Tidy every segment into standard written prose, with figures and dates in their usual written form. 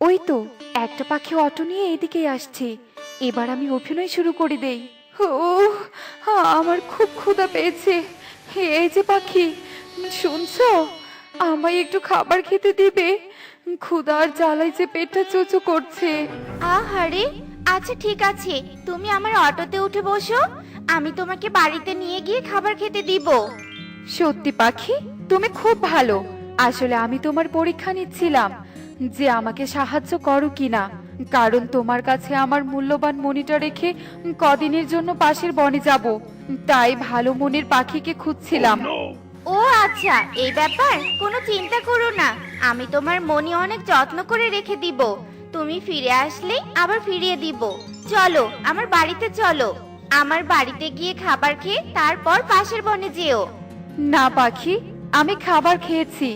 ওই তো একটা পাখি অটো নিয়ে এদিকেই আসছে। এবার আমি অভিনয় শুরু করে দেই। ও, আমার খুব ক্ষুধা পেয়েছে। এই যে পাখি, শুনছো? আমায় একটু খাবার খেতে দিবে? ক্ষুধার জ্বালায় যে পেটটা চোচো করছে। আহারে, আচ্ছা ঠিক আছে, তুমি আমার অটোতে উঠে বসো, আমি তোমাকে বাড়িতে নিয়ে গিয়ে খাবার খেতে দিব। সত্যি পাখি, তুমি খুব ভালো। আসলে আমি তোমার পরীক্ষা নিচ্ছিলাম যে আমাকে সাহায্য করো কিনা, কারণ তোমার কাছে আমার মূল্যবান মনিটা রেখে কদিনের জন্য পাশের বনে যাব। তাই ভালো মনের পাখিকে খুঁজছিলাম। ও আচ্ছা, এই ব্যাপার, কোনো চিন্তা করো না, আমি তোমার মনি অনেক যত্ন করে রেখে দিব। তুমি ফিরে আসলে আবার ফিরিয়ে দিব। চলো আমার বাড়িতে চলো, আমার বাড়িতে গিয়ে খাবার খেয়ে তারপর পাশের বনে যেও। না পাখি, আমি খাবার খেয়েছি,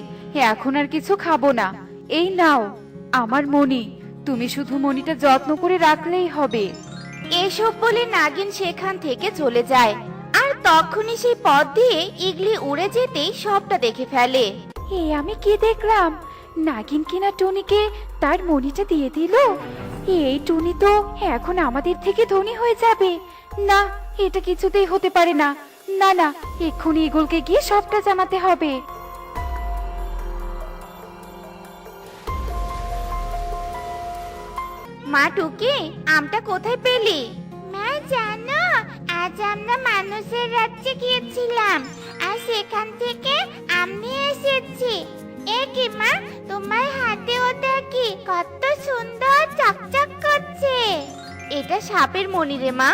এখন আর কিছু খাবো না। এই নাও আমার মনি, তুমি শুধু মনিটা যত্ন করে রাখলেই হবে। এসব বলে নাগিন সেখান থেকে চলে যায়। আর তখনই সেই পথ দিয়ে ইগলি উড়ে যেতেই সবটা দেখে ফেলে। আমি কি দেখলাম? নাগিন কিনা টুনিকে তার মনিটা দিয়ে দিল। এই টুনি তো এখন আমাদের থেকে ধনী হয়ে যাবে। না, এটা কিছুতেই হতে পারে না। না না, এক্ষুনি ইগলকে গিয়ে সবটা জানাতে হবে। মা টুকি, আমটা কোথায় পেলি? মা জানো, আজ আমরা মানুষের রাজ্যে গিয়েছিলাম আর সেখান থেকে আম নিয়ে এসেছি। এ কি মা, তোমার হাতে ওটা কি? কত সুন্দর চকচক করছে। এটা সাপের মণি রে মা।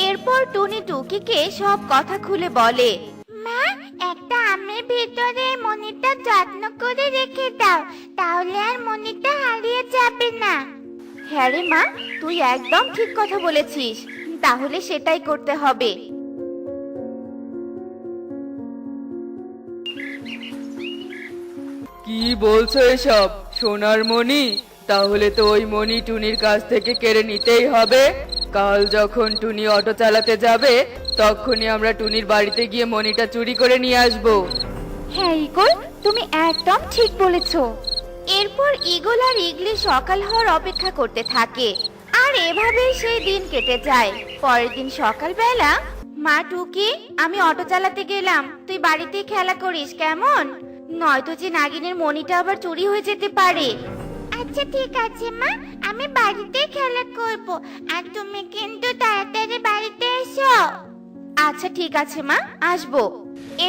এরপর টুনি টুকিকে সব কথা খুলে বলে। মা, একটা আমের ভিতরে মণিটা যত্ন করে রেখে দাও, তাহলে আর মণিটা হারিয়ে যাবে না। হ্যাঁ রে মা, তুই একদম ঠিক কথা বলেছিস, তাহলে সেটাই করতে হবে। কি বলছো এসব? সোনার মণি? তাহলে তো ওই মণি টুনির কাছ থেকে কেড়ে নিতেই হবে। কাল যখন টুনি অটো চালাতে যাবে তখনই আমরা টুনির বাড়িতে গিয়ে মণিটা চুরি করে নিয়ে আসবো। হ্যাঁ ইগল, তুমি একদম ঠিক বলেছো। এরপর ঈগল আর ইগলি সকাল হওয়ার অপেক্ষা করতে থাকে। আর এভাবেই সেই দিন কেটে যায়। পরের দিন সকালবেলা, মা টুকি, আমি অটো চালাতে গেলাম, তুই বাড়িতেই খেলা করিস কেমন? নয়তো যে নাগিনের মণিটা আবার চুরি হয়ে যেতে পারে। আচ্ছা ঠিক আছে মা, আমি বাড়িতেই খেলা করব, আর তুমি কিন্তু তাড়াতাড়ি বাড়িতে এসো। আচ্ছা ঠিক আছে মা, আসবো।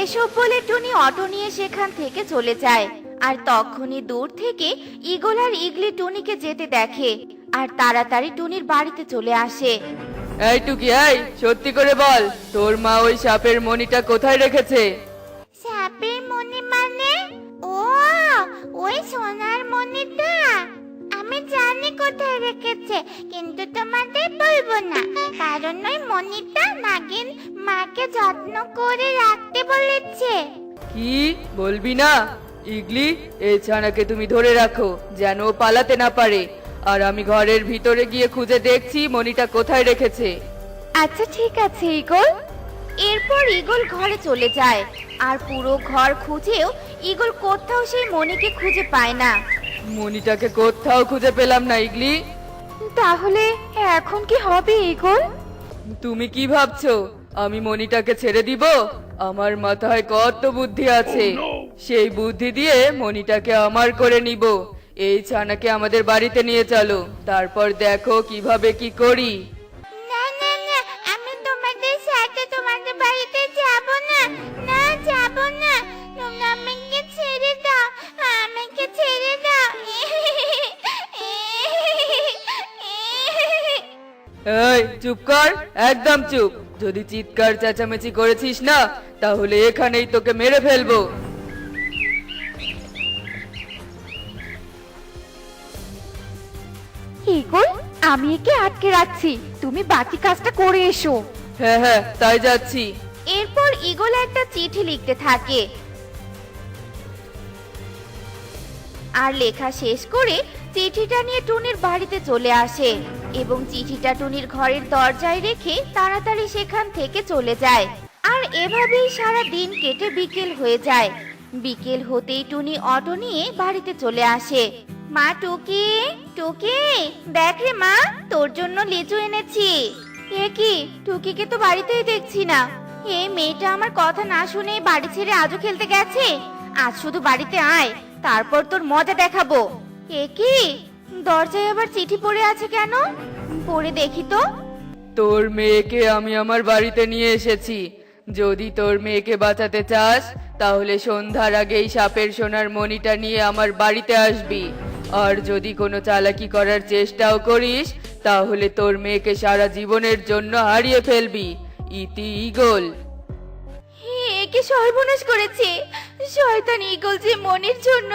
এসব বলে টুনি অটো নিয়ে সেখান থেকে চলে যায়। আর তখনই দূর থেকে ঈগল আর ইগলি টুনিকে যেতে দেখে আর তাড়াতাড়ি টুনির বাড়িতে চলে আসে। এই টুকি, এই সত্যি করে বল, তোর মা ওই সাপের মণিটা কোথায় রেখেছে? সাপের মণি মানে? ও, ওই সোনার মণিটা আমি জানি কোথায় রেখেছে, কিন্তু তোমাদের বলবো না, কারণ ওই মণিটা নাগিন মাকে যত্ন করে রাখতে বলেছে। কি বলবি না? ইগলি, এই ছানাকে তুমি ধরে রাখো যেন ও পালাতে না পারে। আর আমি ঘরের ভিতরে গিয়ে খুঁজে দেখছি মণিটা কোথায় রেখেছে। আচ্ছা ঠিক আছে ইগল। এরপর ঈগল ঘরে চলে যায়। আর পুরো ঘর খুঁজেও ঈগল কোথাও সেই মণিকে খুঁজে পায় না। মণিটাকে কোথাও খুঁজে পেলাম না ইগলি। তাহলে এখন কি হবে ইগল? তুমি কি ভাবছো আমি মণিটাকে ছেড়ে দিব? আমার মাথায় কত বুদ্ধি আছে। সেই বুদ্ধি দিয়ে মণিটাকে আমার করে নিব। এই ছানাকে আমাদের বাড়িতে নিয়ে চলো, তারপর দেখো কিভাবে কি করি। না না না, আমি তোমাদের সাথে তোমাদের বাড়িতে যাব না। না, যাব না, তোমরা আমাকে ছেড়ে দাও, আমাকে ছেড়ে দাও। এই চুপ কর, একদম চুপ। যদি চিৎকার চেঁচামেচি করেছিস না তাহলে এখানেই তোকে মেরে ফেলবো। ইগল, আমি একে আটকে রাখছি, তুমি বাকি কাজটা করে এসো। হ্যাঁ হ্যাঁ, তাই যাচ্ছি। এরপর ঈগল একটা চিঠি লিখতে থাকে। আর লেখা শেষ করে চিঠিটা নিয়ে টুনির বাড়িতে চলে আসে এবং চিঠিটা টুনির ঘরের দরজায় রেখে তাড়াতাড়ি সেখান থেকে চলে যায়। আর এভাবেই সারা দিন কেটে বিকেল হয়ে যায়। বিকেল হতেই টুনি অটো নিয়ে বাড়িতে চলে আসে। মা টুকি, টুকি, দেখ রে মা, তোর জন্য লিচু এনেছি। এ কি, টুকিকে তো বাড়িতেই দেখছি না। এই মেয়েটা আমার কথা না শুনে বাড়ি ছেড়ে আজও খেলতে গেছে। আজ শুধু বাড়িতে আয়, তারপর তোর মজা দেখাবো। এ কি, দরজায় আবার চিঠি পড়ে আছে কেন? পড়ে দেখি তো। তোর মেয়েকে আমি আমার বাড়িতে নিয়ে এসেছি। যদি তোর মেয়েকে বাঁচাতে চাস তাহলে সন্ধ্যার আগেই সাপের সোনার মণিটা নিয়ে আমার বাড়িতে আসবি। আর যদি কোনো চালাকি করার চেষ্টাও করিস তাহলে তোর মেয়েকে সারা জীবনের জন্য হারিয়ে ফেলবি। ইতি ঈগল। একে সর্বনাশ করেছে। শয়তান ঈগল যে মনির জন্য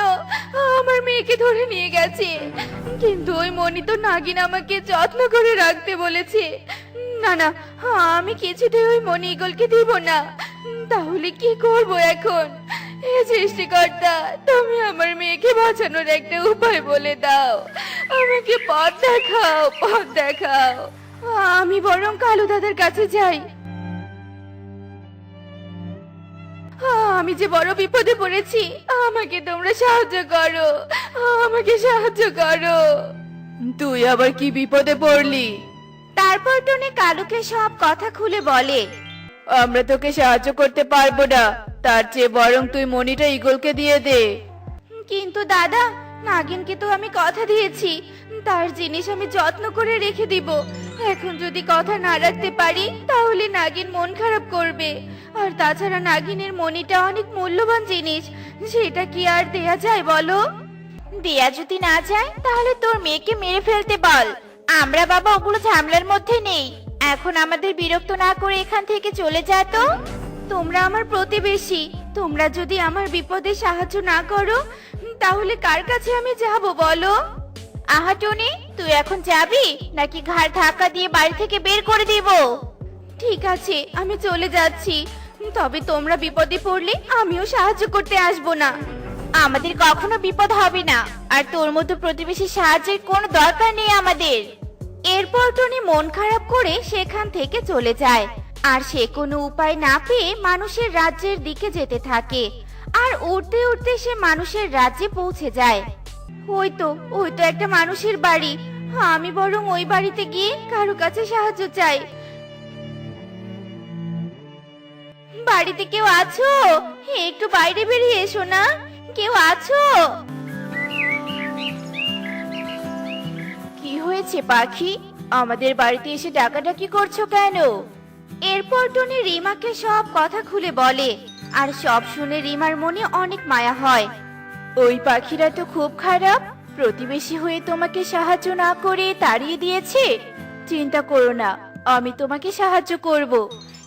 আমার মেয়েকে ধরে নিয়ে গেছে, কিন্তু ওই মনি তো নাগিন আমাকে যত্ন করে রাখতে বলেছে। না না, আমি কিছুতেই ওই মনি ঈগলকে দিব না। তাহলে কি করব এখন? হে সৃষ্টিকর্তা, তুমি আমার মেয়েকে বাঁচানোর একটা উপায় বলে দাও। আমাকে পথ দেখাও, পথ দেখাও। আমি বরং কালু দাদার কাছে যাই। আমি যে বড় বিপদে পড়েছি, আমাকে তোমরা সাহায্য করো, আমাকে সাহায্য করো। তুই আবার কি বিপদে পড়লি? তারপর টনি কালুকে সব কথা খুলে বলে। আমরা তোকে সাহায্য করতে পারবো না, তার চেয়ে বরং তুই মণিটা ঈগলকে দিয়ে দে। কিন্তু দাদা, নাগিনকে তো আমি কথা দিয়েছি, তার জিনিস আমি যত্ন করে রেখে দিব। এখন যদি কথা না রাখতে পারি তাহলে নাগিন মন খারাপ করবে। আর তাছাড়া নাগিনের মনিটা অনেক মূল্যবান জিনিস, সেটা কি আর দেয়া যায় বলো? দেয়া যদি না যায় তাহলে তোর মেয়েকে মেরে ফেলতে বল। আমরা বাবা ওগুলো ঝামেলার মধ্যে নেই। এখন আমাদের বিরক্ত না করে এখান থেকে চলে যা তো। তোমরা আমার প্রতিবেশী, তোমরা যদি আমার বিপদে সাহায্য না করো তাহলে কার কাছে আমি যাব বলো? আহা টনি, তুই এখন যাবি নাকি ঘাড় ধাক্কা দিয়ে বাড়ি থেকে বের করে দিব? ঠিক আছে, আমি চলে যাচ্ছি, তবে তোমরা বিপদে পড়লে আমিও সাহায্য করতে আসবো না। আমাদের কখনো বিপদ হবে না, আর তোর মতো প্রতিবেশী সাহায্যের কোনো দরকার নেই আমাদের। এরপর টনি মন খারাপ করে সেখান থেকে চলে যায়, আর সে কোনো উপায় না পেয়ে মানুষের রাজ্যের দিকে যেতে থাকে। আর উঠতে উঠতে সে মানুষের রাজ্যে পৌঁছে যায়। ওই তো একটা মানুষের বাড়ি। আমি বরং ওই বাড়িতে গিয়ে কারো কাছে সাহায্য চাই। বাড়িতে কেউ আছো? একটু বাইরে বেরিয়ে এসো না, কেউ আছো? কি হয়েছে পাখি, আমাদের বাড়িতে এসে ডাকাডাকি করছো কেন? এরপর টনি রিমাকে সব কথা খুলে বলে, আর সব শুনে রিমার মনে অনেক মায়া হয়। ওই পাখিরা তো খুব খারাপ, প্রতিবেশী হয়ে তোমাকে সাহায্য না করে তাড়িয়ে দিয়েছে। চিন্তা করো না, আমি তোমাকে সাহায্য করব,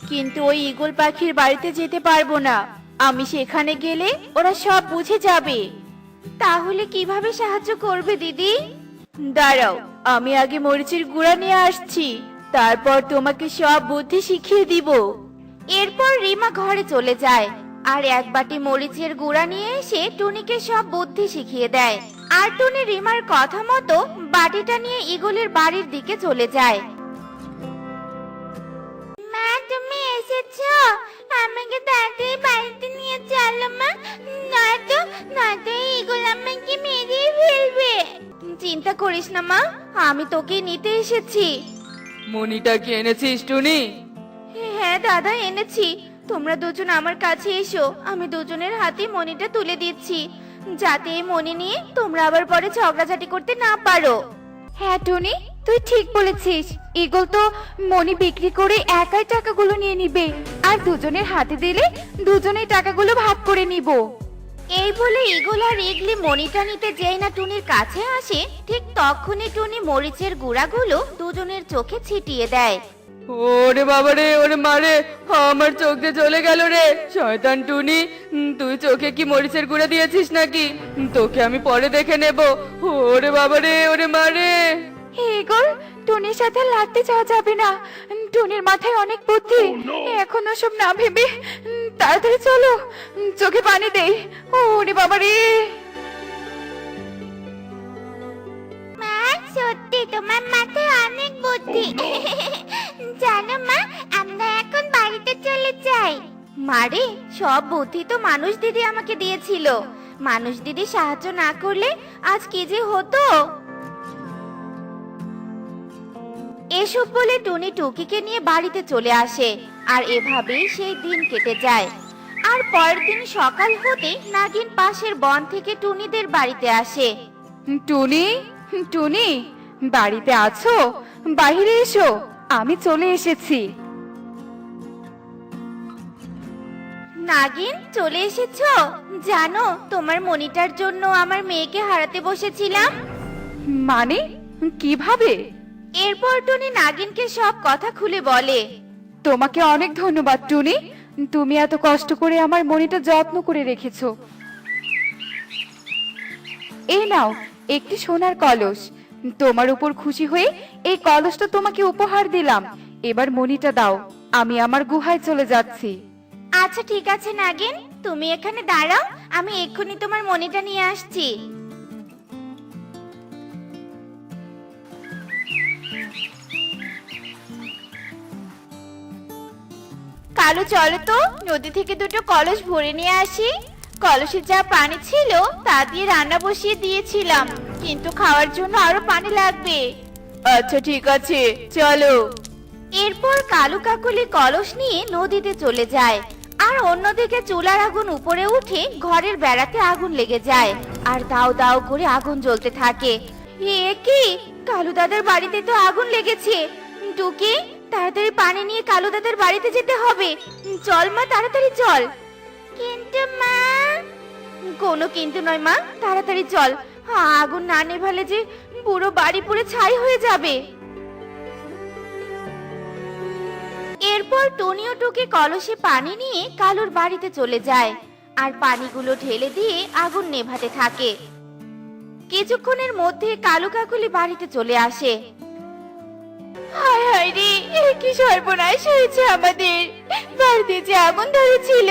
কিন্তু ওই ঈগল পাখির বাড়িতে যেতে পারবো না। আমি সেখানে গেলে ওরা সব বুঝে যাবে। তাহলে কিভাবে সাহায্য করবে দিদি? দাঁড়াও, আমি আগে মরিচের গুঁড়া নিয়ে আসছি, তারপর তোমাকে সব বুদ্ধি শিখিয়ে দিব। এরপর রিমা ঘরে চলে যায়, আর এক বাটি মরিচের গুঁড়া নিয়ে এসে টুনিকে সব বুদ্ধি শিখিয়ে দেয়। আর টুনি রিমার কথা মতো বাটিটা নিয়ে ঈগলের বাড়ির দিকে চলে যায়। মা, তুমি এসেছো? আমাকে তাড়াতাড়ি বাড়িতে নিয়ে চলো মা, নয়তো ঈগল আমাকে মেরে ফেলবে। চিন্তা করিস না মা, আমি তোকে নিতে এসেছি। মণিটা কি এনেছিস টুনি? হ্যাঁ দাদা, এনেছি। তোমরা দুজন আমার কাছে এসো, আমি দুজনের হাতে মণিটা তুলে দিচ্ছি, যাতে এই মণি নিয়ে তোমরা আবার পরে ঝগড়াঝাটি করতে না পারো। হ্যাঁ টনি, তুই ঠিক বলেছিস। ঈগল তো মনি বিক্রি করে একাই টাকাগুলো নিয়ে নিবে, আর দুজনের হাতে দিলে দুজনেই টাকাগুলো ভাগ করে নিব। এই বলে ঈগল আর ইগলি মণিটা নিতে যেই না টুনির কাছে আসে, ঠিক তখনই টুনি মরিচের গুঁড়াগুলো দুজনের চোখে ছিটিয়ে দেয়। ওরে বাবারে, ওরে মারে, আমার চোখ দিয়ে চলে গেল রে। শয়তান টুনি, তুই চোখে কি মরিচের গুঁড়া দিয়েছিস নাকি? তোকে আমি পরে দেখে নেব। ওরে বাবারে, ওরে মারে। ঈগল, টুনির সাথে লাগতে চাওয়া যাবে না, টুনির মাথায় অনেক বুদ্ধি। এখন সব না ভেবে তাড়াতাড়ি চলো, চোখে পানি দেই। ওরে বাবারে। মা, সত্যি তোমার মাথায় অনেক বুদ্ধি। জানো মা, আমরা এখন বাড়িতে চলে যাই। মারে, সব বুদ্ধি তো মানুষ দিদি আমাকে দিয়েছিল। মানুষ দিদি সাহায্য না করলে আজ কি যে হতো। এসব বলে টুনি টুকিকে নিয়ে বাড়িতে চলে আসে, আর এভাবেই সেই দিন কেটে যায়। আর পরের দিন সকাল হতে নাগিন পাশের বন থেকে টুনিদের বাড়িতে আসে। টুনি, টুনি, বাড়িতে আছো? বাইরে এসো, আমি চলে এসেছি। নাগিন, চলে এসেছো? জানো, তোমার মনিটার জন্য আমার মেয়েকে হারাতে বসেছিলাম। মানে কিভাবে? এরপর টুনি নাগিনকে সব কথা খুলে বলে। তোমাকে অনেক ধন্যবাদ টুনি, তুমি এত কষ্ট করে আমার মনিটা যত্ন করে রেখেছো। এই নাও একটি সোনার কলস, তোমার উপর খুশি হয়ে এই কলসটা তোমাকে উপহার দিলাম। এবার মনিটা দাও, আমি আমার গুহায় চলে যাচ্ছি। আচ্ছা ঠিক আছে নাগিন, তুমি এখানে দাঁড়াও, আমি এক্ষুনি তোমার মনিটা নিয়ে আসছি। কালু, চলো তো নদী থেকে দুটো কলস ভরে নিয়ে আসি। কলসে যা পানি ছিল তা দিয়ে রান্না বসিয়ে দিয়েছিলাম, কিন্তু খাওয়ার জন্য আরো পানি লাগবে। আচ্ছা ঠিক আছে, চলো। এরপর কালু কাকলি কলস নিয়ে নদীতে চলে যায়, আর অন্যদিকে চুলার আগুন উপরে উঠে ঘরের বেড়াতে আগুন লেগে যায়, আর দাও দাও করে আগুন জ্বলতে থাকে। এ কি, কালু দাদার বাড়িতে তো আগুন লেগেছে। টুকি, তাড়াতাড়ি পানি নিয়ে কালু দাদার বাড়িতে যেতে হবে। চল মা, তাড়াতাড়ি চল। কিন্তু মা। কোনো কিন্তু নয় মা, তাড়াতাড়ি চল। আগুন না নেভালে যে পুরো বাড়ি পুড়ে ছাই হয়ে যাবে। এরপর টুনি ও টুকি কলসে পানি নিয়ে কালুর বাড়িতে চলে যায়, আর পানিগুলো ঢেলে দিয়ে আগুন নেভাতে থাকে। কিছুক্ষণের মধ্যে কালু কাকুলি বাড়িতে চলে আসে। হায় হায় রে, এ কি সর্বনাশ হয়েছে আমাদের, বাড়িতে যে আগুন ধরেছিল।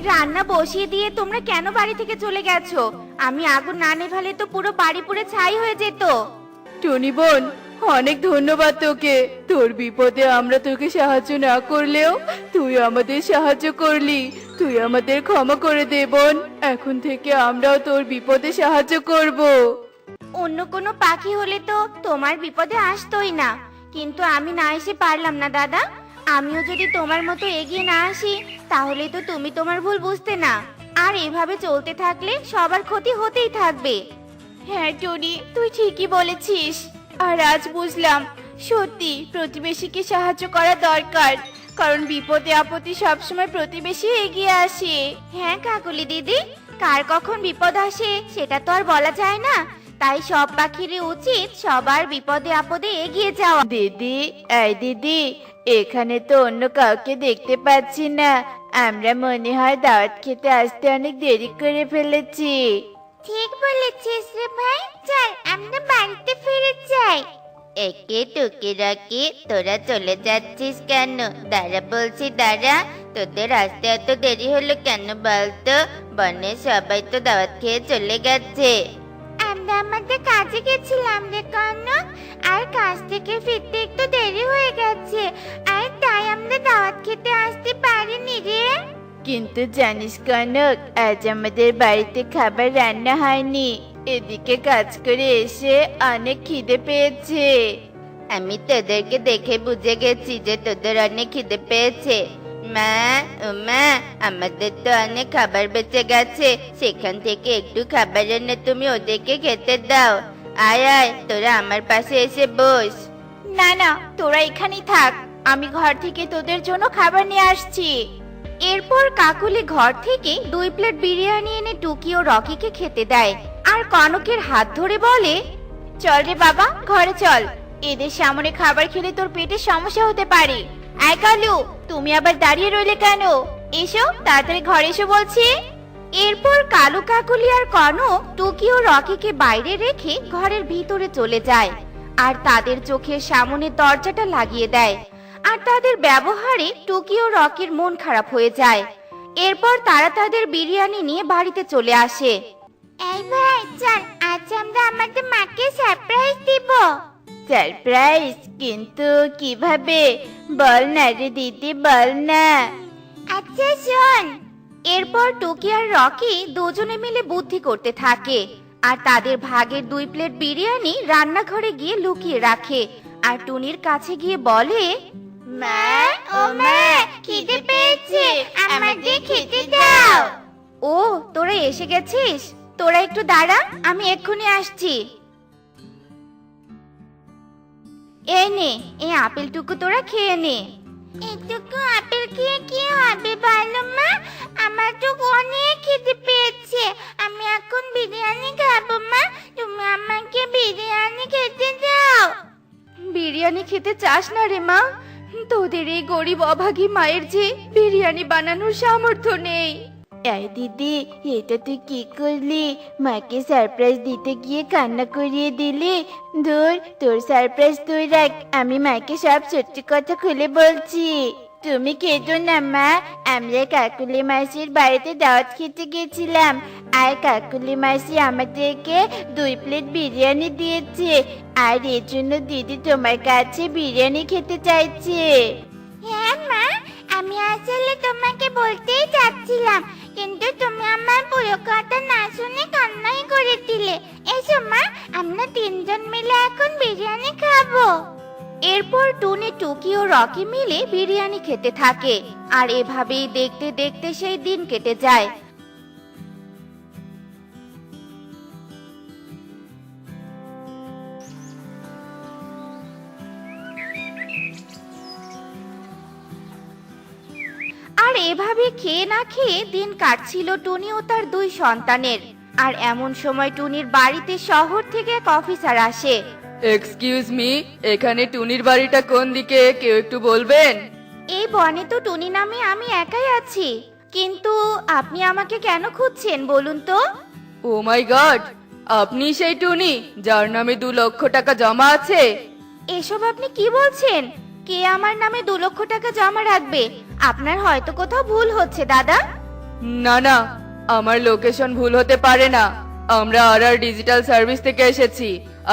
রান্না বসিয়ে দিয়ে তোমরা কেন বাড়ি থেকে চলে গেছো? আমি আগুন না নেভালে তো পুরো বাড়ি পুড়ে ছাই হয়ে যেত। টুনি বোন, অনেক ধন্যবাদ তোকে। তোর বিপদে আমরা তোকে সাহায্য না করলেও তুই আমাদের সাহায্য করলি। তুই আমাদের ক্ষমা করে দে বোন, এখন থেকে আমরাও তোর বিপদে সাহায্য করব। অন্য কোনো পাখি হলে তো তোমার বিপদে আসতোই না, কিন্তু আমি না এসে পারলাম না দাদা। আমিও যদি তোমার মতো এগিয়ে না আসি তাহলে তো তুমি তোমার ভুল বুঝতে না, আর এভাবে চলতে থাকলে সবার ক্ষতি হতেই থাকবে। হ্যাঁ টুনি, তুই ঠিকই বলেছিস। আর আজ বুঝলাম সত্যি প্রতিবেশীকে সাহায্য করা দরকার, কারণ বিপদে আপদে সবসময় প্রতিবেশী এগিয়ে আসে। হ্যাঁ কাকুলি দিদি, কার কখন বিপদ আসে সেটা তো আর বলা যায় না, তাই সব পাখিরই উচিত সবার বিপদে আপদে এগিয়ে যাওয়া। দিদি, এই দিদি, এখানে তো অন্য কাউকে দেখতে পাচ্ছি না। আমরা মনে হয় দাওয়াত খেতে আসতে অনেক দেরি করে ফেলেছি। ঠিক বলেছিস রে ভাই, চল আমরা বাড়িতে ফিরে যাই। একে টুকি রাকি, তোরা চলে যাচ্ছিস কেন? দাঁড়া বলছি, দাঁড়া। তোদের আসতে এত দেরি হলো কেন বলতো? বনের সবাই তো দাওয়াত খেয়ে চলে গেছে। আমরা আমাদের কাজে গেছিলাম রে কনক, আর কাজ থেকে ফিরতে একটু দেরি হয়ে গেছে, আর তাই আমরা দাওয়াত খেতে আসতে পারিনি রে। কিন্তু জানিস কনক, আজ আমাদের বাড়িতে খাবার রান্না হয়নি। এদিকে কাজ করে এসে অনেক খিদে পেয়েছে। আমি তোদেরকে দেখে বুঝে গেছি যে তোদের অনেক খিদে পেয়েছে। মা, ও মা, আমাদের তো অনেক খাবার বেঁচে গেছে, সেখান থেকে একটু খাবার এনে তুমি ওদেরকে খেতে দাও। আয় আয়, তোরা আমার পাশে এসে বস। না না, তোরা এখানেই থাক, আমি ঘর থেকে তোদের জন্য খাবার নিয়ে আসছি। এরপর কাকুলি ঘর থেকে 2 প্লেট বিরিয়ানি এনে টুকি ও রকিকে খেতে দেয়, আর কনকের হাত ধরে বলে, চল রে বাবা, ঘরে চল। এদের সামনে খাবার খেলে তোর পেটে সমস্যা হতে পারে। আয় কালু, তুমি আবার দাঁড়িয়ে রইলে কেন? এসো তাড়াতাড়ি ঘরে এসো বলছি। এরপর কালু কাকুলি আর কনক টুকি ও রকিকে বাইরে রেখে ঘরের ভিতরে চলে যায়, আর তাদের চোখের সামনে দরজাটা লাগিয়ে দেয়। আর তাদের ব্যবহারে টুকি ও রকির মন খারাপ হয়ে যায়। এরপর তারা তাদের বিরিয়ানি নিয়ে বাড়িতে চলে আসে। এই ভাই চল, আজ আমরা আমাদের মাকে সারপ্রাইজ দিব। সারপ্রাইজ? কিন্তু কিভাবে? বল না রে দিদি, বল না। আচ্ছা শোন, এরপর টুকি আর রকি দুজনে মিলে বুদ্ধি করতে থাকে আর তাদের ভাগের 2 প্লেট বিরিয়ানি রান্নাঘরে গিয়ে লুকিয়ে রাখে আর টুনির কাছে গিয়ে বলে, মা, ও মা, খিদে পেয়েছে, আমাদের খেতে দাও। ও তোরা এসে গেছিস, তোরা একটু দাঁড়া, আমি এক্ষুনি আসছি। এই নে, এই আপেলটুকু তোরা খেয়ে নে। এটুকু আপেল খেয়ে কি হবে বলো মা? আমার তো অনেক খিদে পেয়েছে, আমি এখন বিরিয়ানি খাবো মা। তুমি আমাকে বিরিয়ানি খেতে দাও। বিরিয়ানি খেতে চাস না রে মা? তোদের এই গরিব অভাগী মায়ের যে বিরিয়ানি বানানোর সামর্থ্য নেই। এই দিদি, এটা তুই কি করলি? মাকে সারপ্রাইজ দিতে গিয়ে কান্না করিয়ে দিলি। ধুর, তোর সারপ্রাইজ তুই রাখ, আমি মাকে সব সত্যি কথা খুলে বলছি। তুমি কেঁদো না মা, আমরা কাকুলি মাসির বাড়িতে দাওয়াত খেতে গেছিলাম আর কাকুলি মাসি আমাদেরকে 2 প্লেট বিরিয়ানি দিয়েছে আর এর জন্য দিদি তোমার কাছে বিরিয়ানি খেতে চাইছে। হ্যাঁ মা, আমি আসলে তোমাকে বলতেই চাচ্ছিলাম, কিন্তু তুমি আমার পুরো কথা না শুনে কান্নাই করে দিলে। এসো মা, আমরা 3 জন মিলে এখন বিরিয়ানি খাবো। এরপর টুনি, টুকি ও রকি মিলে বিরিয়ানি খেতে থাকে আর এভাবেই দেখতে দেখতে সেই দিন কেটে যায়। আর এভাবে খেয়ে না খেয়ে দিন কাটছিল টুনি ও তার 2 সন্তানের। আর এমন সময় টুনির বাড়িতে শহর থেকে এক অফিসার আসে। এক্সকিউজ মি, এখানে টুনির বাড়িটা কোন দিকে কেউ একটু বলবেন? এই বনে তো টুনি নামে আমি একাই আছি, কিন্তু আপনি আমাকে কেন খুঁজছেন বলুন তো? ও মাই গড, আপনি সেই টুনি যার নামে 2 লক্ষ টাকা জমা আছে? এসব আপনি কি বলছেন? কে আমার নামে 2 লক্ষ টাকা জমা রাখবে? আপনার হয়তো কোথাও ভুল হচ্ছে দাদা। না না, আমার লোকেশন ভুল হতে পারে না। আমরা আর ডিজিটাল সার্ভিস থেকে এসেছি।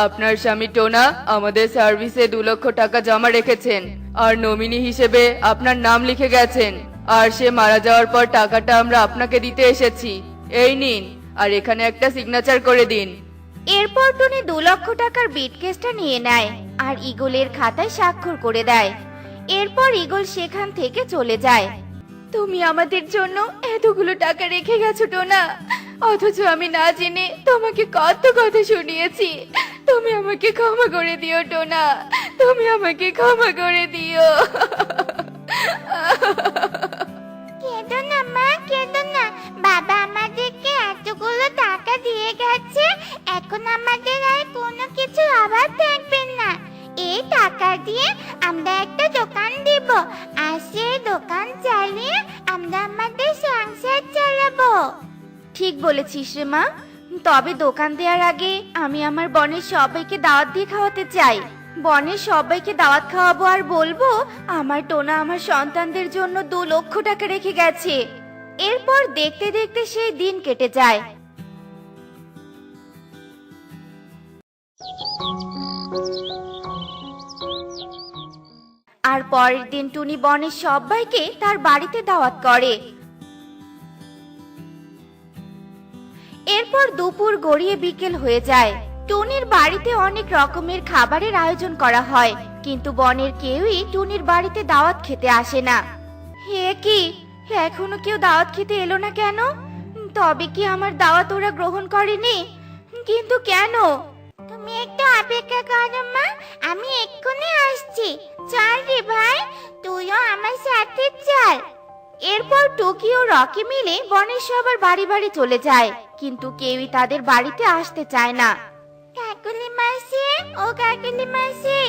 আপনার স্বামী টোনা আমাদের সার্ভিসে 2 লক্ষ টাকা জমা রেখেছেন আর নমিনি হিসেবে আপনার নাম লিখে গেছেন। আর সে মারা যাওয়ার পর টাকাটা আমরা আপনাকে দিতে এসেছি। এই নিন, আর এখানে একটা সিগনেচার করে দিন। এরপর টুনি 2 লক্ষ টাকার বিটকেসটা নিয়ে নেয় আর ইগলের খাতায় স্বাক্ষর করে দেয়। এরপর ইগল সেখান থেকে চলে যায়। তুমি আমাদের জন্য এতগুলো টাকা রেখে গেছো টোনা, অথচ আমি না জেনে তোমাকে কত কথা শুনিয়েছি। তুমি আমাকে ক্ষমা করে দিও টোনা, তুমি আমাকে ক্ষমা করে দিও। কেঁদো না মা, কেঁদো না। বাবা আমাদেরকে এতগুলো টাকা দিয়ে গেছে, এখন আমাদের আর কোনো কিছু অভাব থাকবে না। এই টাকা দিয়ে আমরা একটা দোকান দিব আর সেই দোকান চালিয়ে আমরা আমাদের সংসার চালাবো। ঠিক বলেছিস রে মা, তবে দোকান দেওয়ার আগে আমি আমার বনের সবাইকে দাওয়াত দিয়ে খাওয়াতে চাই। বনের সবাইকে দাওয়াত খাওয়াবো আর বলবো আমার টোনা আমার সন্তানদের জন্য 2 লক্ষ টাকা রেখে গেছে। এরপর দেখতে দেখতে সেই দিন কেটে যায়। আর পরের দিন টুনি বনের সবাইকে তার বাড়িতে দাওয়াত করে। এরপর দুপুর গড়িয়ে বিকেল হয়ে যায়। টুনির বাড়িতে অনেক রকমের খাবারের আয়োজন করা হয়, কিন্তু বনের কেউই টুনির বাড়িতে দাওয়াত খেতে আসে না। হে কি, এখনো কেউ দাওয়াত খেতে এলো না কেন? তবে কি আমার দাওয়াত ওরা গ্রহণ করেনি? কিন্তু কেন? তুমি একটু অপেক্ষা করো মা, আমি এক্ষুনি আসছি। চল রে ভাই, তুইও আমার সাথে চল। এরপর টুকি ও রকি মিলে বনের সবার বাড়ি বাড়ি চলে যায়, কিন্তু কেউই তাদের বাড়িতে আসতে চায় না। কাকুলি মাসি, ও কাকুলি মাসি,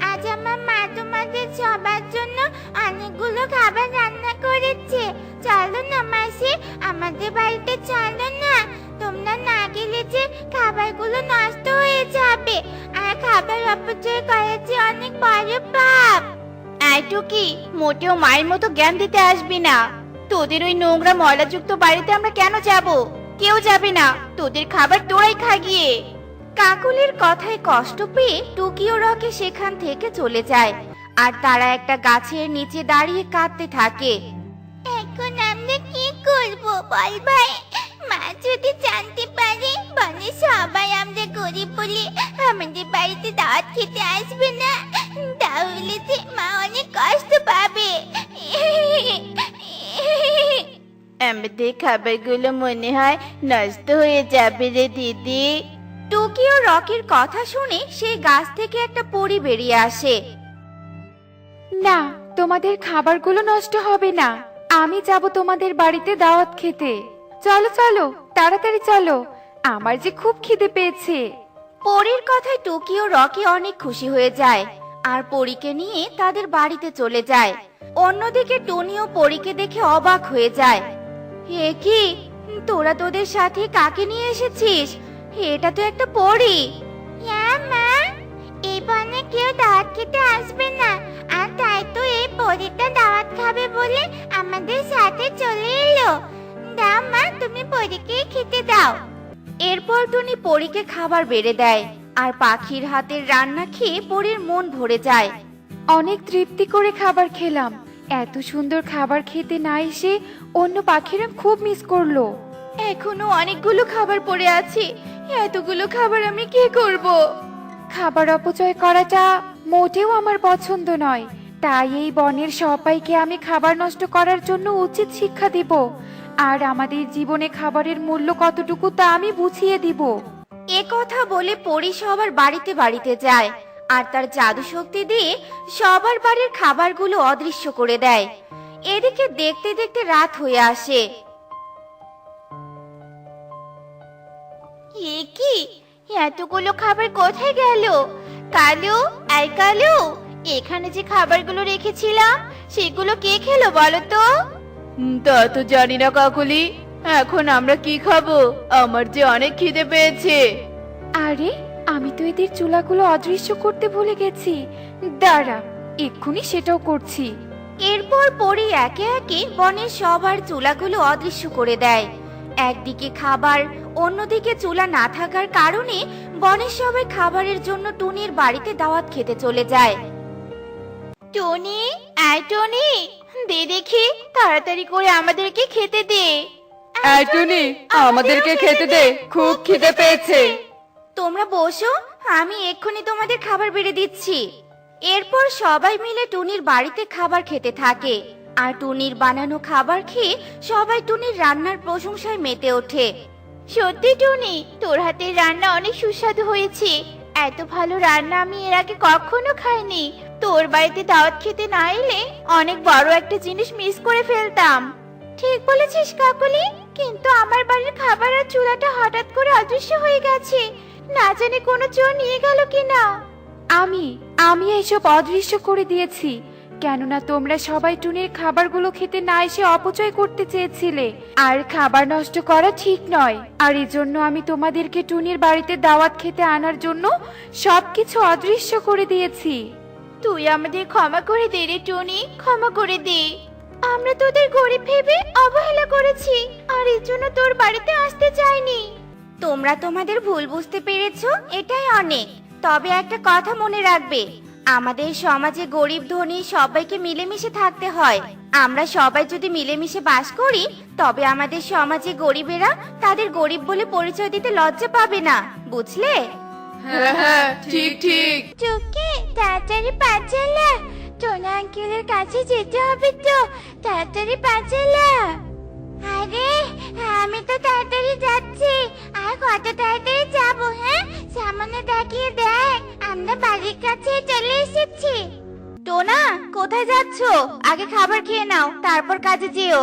আজ আমার মা তোমাদের সবার জন্য অনেকগুলো খাবার রান্না করেছে। চলো না মাসি, আমাদের বাড়িতে চলো না। তোমরা না গেলে যে খাবারগুলো নষ্ট হয়ে যাবে, আর খাবার অপচয় করা যে অনেক বড় পাপ। এই টুকি, মোটেও মায়ের মতো জ্ঞান দিতে আসবি না। তোদের ওই নোংরা ময়লাযুক্ত বাড়িতে আমরা কেন যাব? কেউ যাবে না, তোদের খাবার তোরাই খা গিয়ে। কাকুলির কথায় কষ্ট পেয়ে টুকি ও রকি সেখান থেকে চলে যায় আর তারা একটা গাছের নিচে দাঁড়িয়ে কাঁদতে থাকে। এখন এখন আমরা কি করব বল ভাই? মা যদি জানতে পারে বলে সবাই আমরা গরিব বলে আমাদের বাড়িতে দাওয়াত খেতে আসবে না, তাহলে যে মা অনেক কষ্ট পাবে। আমাদের খাবারগুলো মনে হয় নষ্ট হয়ে যাবে রে দিদি। টুকি ও রকির কথা শুনে সেই গাছ থেকে একটা পরী বেরিয়ে আসে। না, তোমাদের খাবারগুলো নষ্ট হবে না। আমি যাব তোমাদের বাড়িতে দাওয়াত খেতে। চলো চলো, তাড়াতাড়ি চলো, আমার যে খুব খিদে পেয়েছে। পরীর কথায় টুকি ও রকি অনেক খুশি হয়ে যায় আর পরীকে নিয়ে তাদের বাড়িতে চলে যায়। অন্যদিকে টুনি ও পরীকে দেখে অবাক হয়ে যায়। এ কি, তোরা তোদের সাথে কাকে নিয়ে এসেছিস? এটা তো একটা পরী। হ্যাঁ মা, এই বনে কেউ দাওয়াত খেতে আসবে না, আর তাই তো এই পরীটা দাওয়াত খাবে বলে আমাদের সাথে চলে এলো। দাও মা, তুমি পরীকে খেতে দাও। এরপর টুনি পরীকে খাবার বেড়ে দেয় আর পাখির হাতের রান্না খেয়ে পরীর মন ভরে যায়। অনেক তৃপ্তি করে খাবার খেলাম। এত সুন্দর খাবার খেতে না এসে অন্য পাখিরা খুব মিস করলো। এখনো অনেকগুলো খাবার পড়ে আছে, এতগুলো খাবার আমি কি করব? খাবার অপচয় করাটা মোটেও আমার পছন্দ নয়। তাই এই বনের সবাইকে আমি খাবার নষ্ট করার জন্য উচিত শিক্ষা দিব। আর আমাদের জীবনে খাবারের মূল্য কতটুকু তা আমি বুঝিয়ে দিব। এ কথা বলে পরী সবার বাড়িতে বাড়িতে যায় আর তার জাদু শক্তি দিয়ে সবার বাড়ির খাবারগুলো অদৃশ্য করে দেয়। এদিকে দেখতে দেখতে রাত হয়ে আসে। এ কি, এতগুলো খাবার কোথায় গেল? কালু, আই কালু, এখানে যে খাবারগুলো রেখেছিলাম সেগুলো কে খেলো বলো তো? তা তো জানি না কাকুলি, এখন আমরা কি খাবো? আমার যে অনেক খিদে পেয়েছে। আরে, আমি তো এদের চুলাগুলো অদৃশ্য করতে ভুলে গেছি। দাঁড়া, এক্ষুনি সেটাও করছি। এরপর পরী একে একে বনের সবার চুলাগুলো অদৃশ্য করে দেয়। একদিকে খাবার, অন্যদিকে চুলা না থাকার কারণে বনের সবাই খাবারের জন্য টুনির বাড়িতে দাওয়াত খেতে চলে যায়। টনি, আয় টনি, দে দেখি, তাড়াতাড়ি করে আমাদেরকে খেতে দে। এই টুনি, আমাদেরকে খেতে দে, খুব খিদে পেয়েছে। তোমরা বসো, আমি এক্ষুনি তোমাদের খাবার বেড়ে দিচ্ছি। এরপর সবাই মিলে টুনির বাড়িতে খাবার খেতে থাকে আর টুনির বানানো খাবার খেয়ে সবাই টুনির রান্নার প্রশংসায় মেতে ওঠে। সত্যি টুনি, তোর হাতের রান্না অনেক সুস্বাদু হয়েছে। এত ভালো রান্না আমি এর আগে কখনো খাইনি। তোর বাড়িতে দাওয়াত খেতে না এলে অনেক বড় একটা জিনিস মিস করে ফেলতাম। ঠিক বলেছিস কাকুলি, কিন্তু আমার বাড়ির খাবার আর চুলাটা হঠাৎ করে অদৃশ্য হয়ে গেছে। না জানি কোনো চোর নিয়ে গেল কিনা। আমি এসব অদৃশ্য করে দিয়েছি, কেননা তোমরা সবাই টুনির খাবারগুলো খেতে না এসে অপচয় করতে চেয়েছিলে। আর খাবার নষ্ট করা ঠিক নয়, আর এজন্য আমি তোমাদেরকে টুনির বাড়িতে দাওয়াত খেতে আনার জন্য সবকিছু অদৃশ্য করে দিয়েছি। তুই আমাদের ক্ষমা করে দে রে টুনি, ক্ষমা করে দে। আমরা তোদের গরিব ভেবে অবহেলা করেছি আর এর জন্য তোর বাড়িতে আসতে চাইনি। তোমরা তোমাদের ভুল বুঝতে পেরেছো, এটাই অনেক। তবে একটা কথা মনে রাখবে, আমাদের সমাজে গরিব ধনী সবাইকে মিলেমিশে থাকতে হয়। আমরা সবাই যদি মিলেমিশে বাস করি তবে আমাদের সমাজে গরিবেরা তাদের গরিব বলে পরিচয় দিতে লজ্জা পাবে না, বুঝলে? হ্যাঁ হ্যাঁ, ঠিক ঠিক। চোখে তাড়াতাড়ি পা চালা, টোনা আঙ্কেলের কাছে যেতে হবে তো, তাড়াতাড়ি পা চালা। আরে, আমি তো তাড়াতাড়ি যাচ্ছি, আর কত তাড়াতাড়ি যাবো? হ্যাঁ, সামনে দেখিয়ে দেখ, আমরা বাড়ির কাছে চলে এসেছি। টোনা, কোথায় যাচ্ছো? আগে খাবার খেয়ে নাও, তারপর কাজে যেও।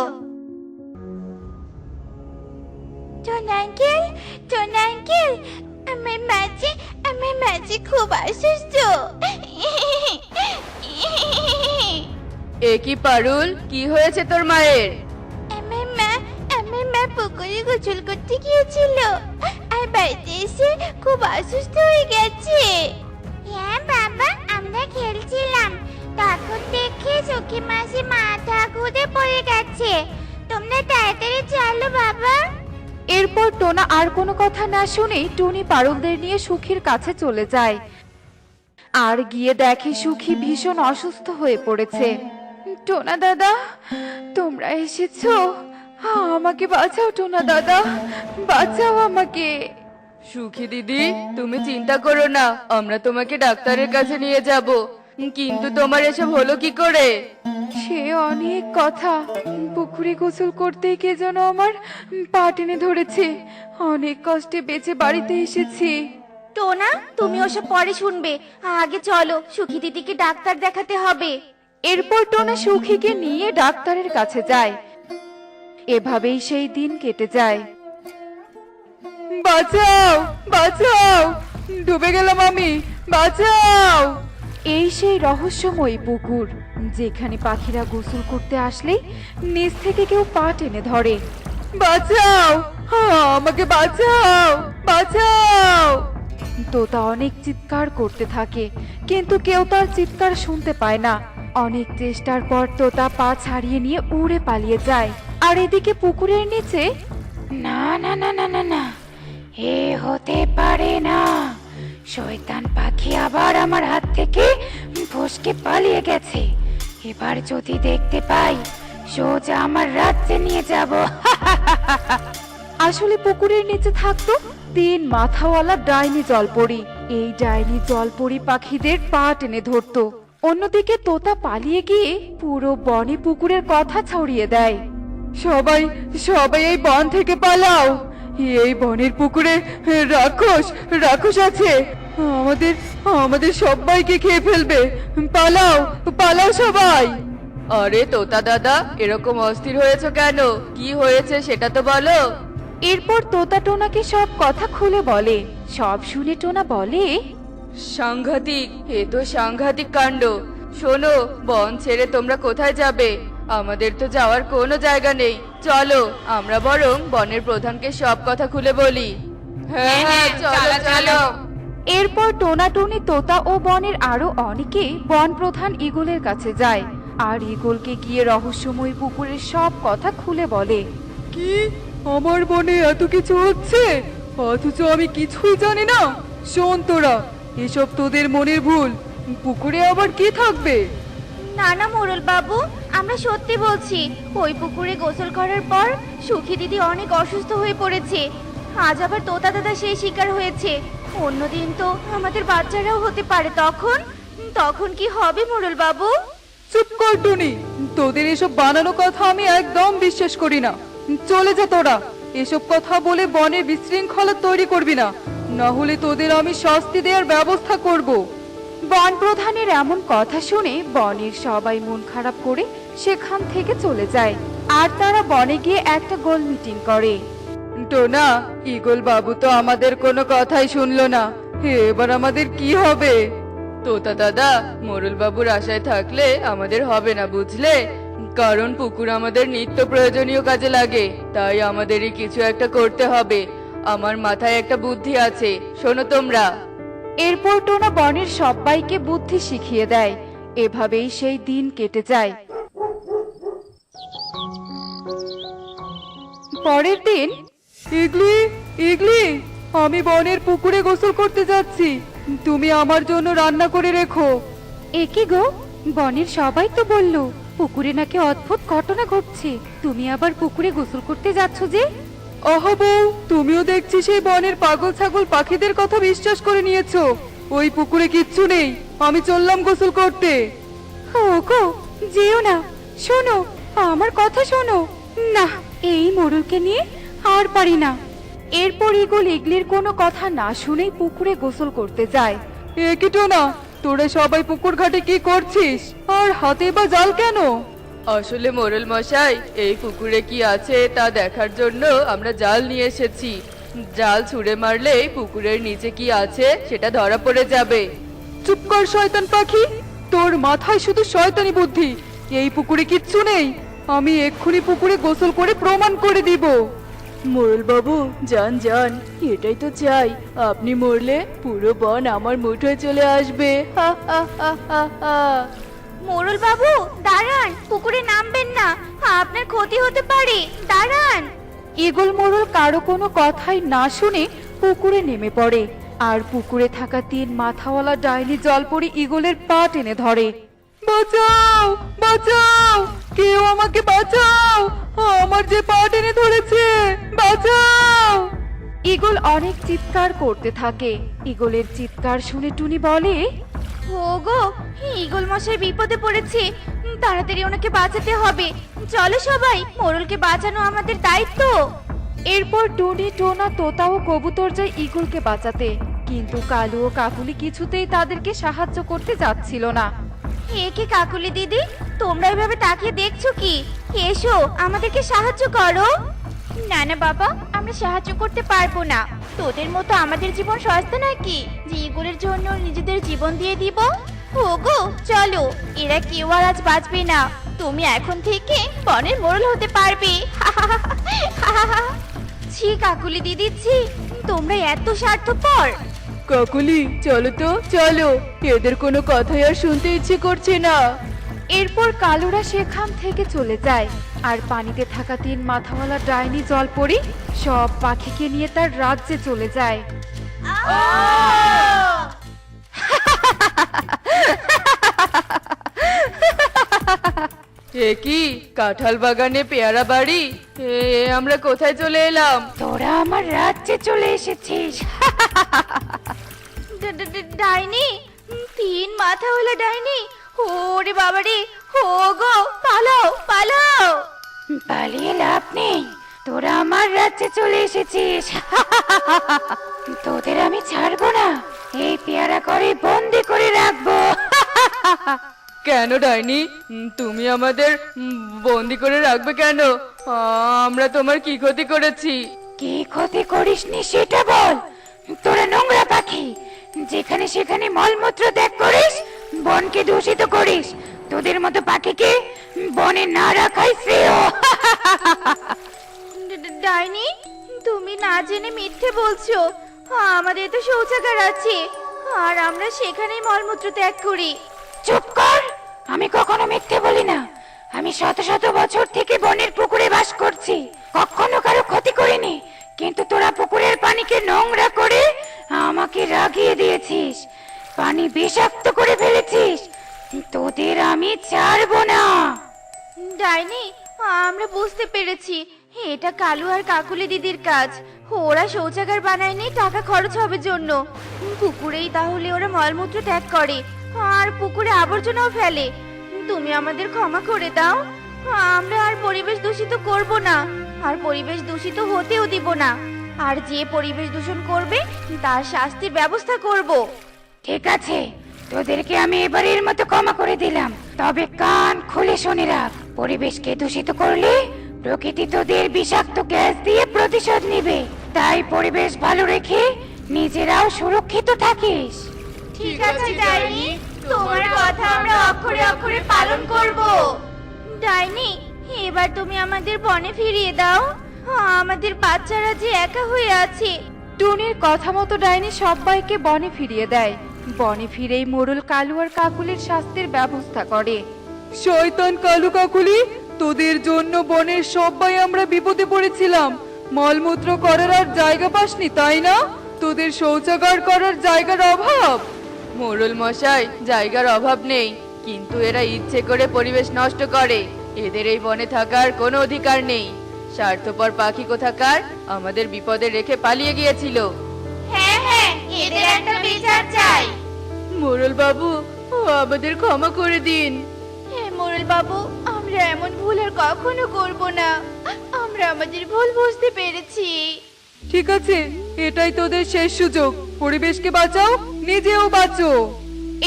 টোনা আঙ্কেল, আমার মাঝে খুব অসুস্থ। এ কি পারুল, কি হয়েছে তোর মায়ের? আমার মা পুকুরে গোসল করতে গিয়েছিল আর বাড়িতে এসে খুব অসুস্থ হয়ে গেছে। হ্যাঁ বাবা, আমরা খেলছিলাম, তখন দেখে সখী মাসি মাথা ঘুরে পড়ে গেছে। তোমরা তাড়াতাড়ি চলো বাবা। এরপর টোনা আর কোনো কথা না শুনেই টুনি পারুলদের নিয়ে সুখীর কাছে চলে যায় আর গিয়ে দেখে সুখী ভীষণ অসুস্থ হয়ে পড়েছে। টোনা দাদা, তোমরা এসেছো? আমাকে বাঁচাও টোনা দাদা, বাঁচাও আমাকে। সুখী দিদি, তুমি চিন্তা করো না, আমরা তোমাকে ডাক্তারের কাছে নিয়ে যাব। কিন্তু তোমার এসব হলো কি করে? সে অনেক কথা। পুকুরে গোসল করতে কে যেন আমার পা টেনে ধরেছে। অনেক কষ্টে বেঁচে বাড়িতে এসেছি। টোনা, তুমি ওসব পরে শুনবে, আগে চলো সুখী দিদিকে ডাক্তার দেখাতে হবে। এরপর টোনা সুখীকে নিয়ে ডাক্তারের কাছে যায়। এভাবেই সেই দিন কেটে যায়। বাঁচাও, বাঁচাও, ডুবে গেলাম আমি, বাঁচাও। এই সেই রহস্যময় পুকুর, যেখানে পাখিরা গোসল করতে আসলেই নিচ থেকে কেউ পা টেনে ধরে। বাঁচাও, আমাকে বাঁচাও, বাঁচাও। তোতা অনেক চিৎকার করতে থাকে, কিন্তু কেউ তার চিৎকার শুনতে পায় না। অনেক চেষ্টার পর তোতা পা ছাড়িয়ে নিয়ে উড়ে পালিয়ে যায়। আর এদিকে পুকুরের নিচে, না না না না না না, এ হতে পারে না। শয়তান পাখি আবার আমার হাত থেকে ফসকে পালিয়ে গেছে। এবার যদি দেখতে পাই, সোজা আমার রাজ্যে নিয়ে যাব। আসলে পুকুরের নিচে থাকতো 3 মাথাওয়ালা ডাইনি জলপরি। এই ডাইনি জলপরি পাখিদের পা টেনে ধরতো। অন্যদিকে তোতা পালিয়ে গিয়ে পুরো বনে পুকুরের কথা ছড়িয়ে দেয়। সবাই সবাই এই বন থেকে পালাও, এই বনের পুকুরে রাক্ষস রাক্ষস আছে। আমাদের আমাদের সবাইকে খেয়ে ফেলবে। পালাও, পালাও সবাই। আরে তোতা দাদা, এরকম অস্থির হয়েছে কেন? কি হয়েছে সেটা তো বলো। এরপর তোতা টোনাকে সব কথা খুলে বলে। সব শুনে টোনা বলে, সাংঘাতিক, এ তো সাংঘাতিক কাণ্ড। শোনো, বন ছেড়ে তোমরা কোথায় যাবে? আমাদের তো যাওয়ার কোনো জায়গা নেই। চলো, আমরা বরং বনের প্রধানকে সব কথা খুলে বলি। হ্যাঁ হ্যাঁ, চলো চলো। এরপর টোনা টুনি তোতা ও বনের আরো অনেকে বন প্রধান ঈগলের কাছে যায়। আর ঈগলকে গিয়ে রহস্যময় পুকুরের সব কথা খুলে বলে। কি, আমার বনে এত কিছু হচ্ছে, অথচ আমি কিছুই জানি না? শোন তোরা, এসব তোদের মনের ভুল। পুকুরে আবার কি থাকবে? না না মোড়ল বাবু, আমরা সত্যি বলছি, ওই পুকুরে গোসল করার পর সুখী দিদি অনেক অসুস্থ হয়ে পড়েছে। আজ আবার তোতা দাদা সেই শিকার হয়েছে। অন্যদিন তো আমাদের বাচ্চারাও হতে পারে। তখন তখন কি হবে মোড়ল বাবু? চুপ কর টুনি, তোদের এসব বানানো কথা আমি একদম বিশ্বাস করি না। চলে যা তোরা, এসব কথা বলে বনে বিশৃঙ্খলা তৈরি করবি না, না হলে তোদের আমি শাস্তি দেওয়ার ব্যবস্থা করব। বন প্রধানের এমন কথা শুনে বনের সবাই মন খারাপ করে সেখান থেকে চলে যায়। আর তারা বনে গিয়ে একটা গোল মিটিং করে। টোনা, ঈগল বাবু তো আমাদের কোনো কথাই শুনলো না। এবার আমাদের কি হবে? তোতা দাদা, মোরল বাবুর আশায় থাকলে আমাদের হবে না, বুঝলে? কারণ পুকুর আমাদের নিত্য প্রয়োজনীয় কাজে লাগে, তাই আমাদেরই কিছু একটা করতে হবে। আমার মাথায় একটা বুদ্ধি আছে, শোনো তোমরা। এরপর টোনা বনের সবাইকে বুদ্ধি শিখিয়ে দেয়। এভাবেই সেই দিন কেটে যায়। পরের দিন, ইগলি, ইগলি, আমি বনের পুকুরে গোসল করতে যাচ্ছি, তুমি আমার জন্য রান্না করে রেখো। একে গো, বনের সবাই তো বললো পুকুরে নাকি অদ্ভুত ঘটনা ঘটছে। তুমি আবার পুকুরে গোসল করতে যাচ্ছ যে? আহা বউ, তুমিও দেখছি সেই বনের পাগল ছাগল পাখিদের কথা বিশ্বাস করে নিয়েছো। ওই পুকুরে কিচ্ছু নেই, আমি চললাম গোসল করতে। ওগো, যেও না, শোনো, আমার কথা শোনো। না, এই মোড়লকে নিয়ে আর পারি না। এরপর ঈগল ইগলির কোনো কথা না শুনেই পুকুরে গোসল করতে যায়। একিটো না, তোরা সবাই পুকুর ঘাটে কি করছিস? আর হাতে বা জাল কেন? আসলে মোরল মশাই, এই পুকুরে কি আছে তা দেখার জন্য আমরা জাল নিয়ে এসেছি। জাল ছুঁড়ে মারলেই পুকুরের নিচে কি আছে সেটা ধরা পড়ে যাবে। চুপ কর শয়তান পাখি, তোর মাথায় শুধু শয়তানি বুদ্ধি। এই পুকুরে কিচ্ছু নেই, আমি এক্ষুনি পুকুরে গোসল করে প্রমাণ করে দিব। মোরল বাবু, যান যান, এটাই তো চাই। আপনি মরলে পুরো বন আমার মুঠোয় চলে আসবে। হা হা হা হা হা। মোড়ল বাবু দাঁড়ান, পুকুরে নামবেন না, আপনার ক্ষতি হতে পারে, দাঁড়ান। ঈগল মোড়ল কারো কোনো কথাই না শুনে পুকুরে নেমে পড়ে। আর পুকুরে থাকা 3 মাথাওয়ালা ডাইনি জলপরি ঈগলের পা টেনে ধরে। বাঁচাও, বাঁচাও, কেউ আমাকে বাঁচাও, আমার যে পা টেনে ধরেছে, বাঁচাও। ঈগল অনেক চিৎকার করতে থাকে। ঈগলের চিৎকার শুনে টুনি বলে, ওগো, ঈগল মশাই বিপদে পড়েছে, তাড়াতাড়ি ওনাকে বাঁচাতে হবে। চলো সবাই, মোড়লকে বাঁচানো আমাদের দায়িত্ব। এরপর টুনি, টোনা, তোতা ও কবুতর যায় ঈগলকে বাঁচাতে, কিন্তু কালু ও কাকুলি কিছুতেই তাদেরকে সাহায্য করতে যাচ্ছিল না। এ কি কাকুলি দিদি, তোমরা এভাবে তাকিয়ে দেখছো কি? এসো, আমাদেরকে সাহায্য করো। না না বাবা, আমরা সাহায্য করতে পারবো না। তোদের মতো আমাদের জীবন সস্তা নাকি যে এগুলোর জন্য নিজেদের জীবন দিয়ে দিব? ওগো চলো, এরা কেউ আর আজ বাঁচবে না। তুমি এখন থেকে বনের মোড়ল হতে পারবে। ছি কাকুলি দিদি, ছি, তোমরা এত স্বার্থপর। কাকুলি, চলো তো, চলো, এদের কোনো কথাই আর শুনতে ইচ্ছে করছে না। এরপর কালুরা সেখান থেকে চলে যায়, আর পানিতে থাকা 3 মাথাওয়ালা ডাইনি জলপরি সব পাখিকে নিয়ে তার রাজ্যে চলে যায়। এ কি কাঁঠাল বাগানে পেয়ারা বাড়ি? আমরা কোথায় চলে এলাম? তোরা আমার রাজ্যে চলে এসেছিস। ডাইনি, 3 মাথাওয়ালা ডাইনি। ওরে বাবারে, ওগো পালাও, পালাও। পালিয়ে লাভ নেই, তোরা আমার রাজ্যে চলে এসেছিস। তোদের আমি ছাড়বো না, এই পেয়ারা করে বন্দি করে রাখবো। কেন ডাইনি, তুমি আমাদের বন্দি করে রাখবে কেন? আমরা তোমার কি ক্ষতি করেছি? কি ক্ষতি করিসনি সেটা বল। তোরা নোংরা পাখি, যেখানে সেখানে মলমূত্র ত্যাগ করিস, বনকে দূষিত করিস। তোদের মতো পাখিকে বনে না রাখাই শ্রেয়। ডাইনি, তুমি না জেনে মিথ্যে বলছো। আমাদের তো শৌচাগার আছে, আর আমরা সেখানেই মলমূত্র ত্যাগ করি। চুপ কর, আমি কখনো মিথ্যে বলি না। আমি শত শত বছর থেকে বনের পুকুরে বাস করছি, কখনো কারো ক্ষতি করিনি। কিন্তু তোরা পুকুরের পানিকে নোংরা করে আমাকে রাগিয়ে দিয়েছিস, পানি বিষাক্ত করে ফেলেছিস। তোদের আমি ছাড়বো না। ডাইনি, আমরা বুঝতে পেরেছি, এটা কালু আর কাকুলি দিদির কাজ। ওরা শৌচাগার বানায়নি টাকা খরচ হবে জন্য। পুকুরেই তাহলে ওরা মলমূত্র ত্যাগ করে, আর পুকুরে আবর্জনাও ফেলে। তুমি আমাদের ক্ষমা করে দাও। আমরা আর পরিবেশ দূষিত করব না, আর পরিবেশ দূষিত হতেও দিব না। আর যে পরিবেশ দূষণ করবে তার শাস্তির ব্যবস্থা করব। ঠিক আছে, তোদেরকে আমি এবারের মতো ক্ষমা করে দিলাম। তবে কান খুলে শুনে রাখ, পরিবেশকে দূষিত করলে প্রকৃতি তোদের বিষাক্ত গ্যাস দিয়ে প্রতিশোধ নিবে। তাই পরিবেশ ভালো রেখে নিজেরাও সুরক্ষিত থাকিস। ঠিক আছে ডাইনি, তোমার কথা আমরা অক্ষরে অক্ষরে পালন করব। ডাইনি, এবার তুমি আমাদের বনে ফিরিয়ে দাও। আমাদের বাচ্চারা যে একা হয়ে আছে। টুনির কথা মতো ডাইনি সবাইকে বনে ফিরিয়ে দেয়। বনে ফিরেই মোড়ল কালু আর কাকুলির শাস্তির ব্যবস্থা করে। শয়তান কালু কাকুলি, তোদের জন্য বনের সবাই আমরা বিপদে পড়েছিলাম। মলমূত্র করার আর জায়গা পাসনি, তাই না? তোদের শৌচাগার করার জায়গার অভাব। মোড়ল মশাই, জায়গার অভাব নেই, কিন্তু এরা ইচ্ছে করে পরিবেশ নষ্ট করে। এদের এই বনে থাকার কোনো অধিকার নেই। স্বার্থপর পাখি কোথাকার আমাদের বিপদে রেখে পালিয়ে গিয়েছিল। হ্যাঁ হ্যাঁ, এদের একটা বিচার চাই। মোড়ল বাবু, আমাদের ক্ষমা করে দিন। হ্যাঁ মোড়ল বাবু, আমরা এমন ভুল আর কখনো করব না। আমরা আমাদের ভুল বুঝতে পেরেছি। ঠিক আছে, এটাই তোদের শেষ সুযোগ। পরিবেশকে বাঁচাও, নিজেও বাঁচো।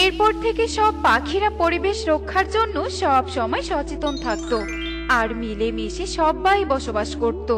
এরপর থেকে সব পাখিরা পরিবেশ রক্ষার জন্য সব সময় সচেতন থাকতো, আর মিলেমিশে সবাই বসবাস করত।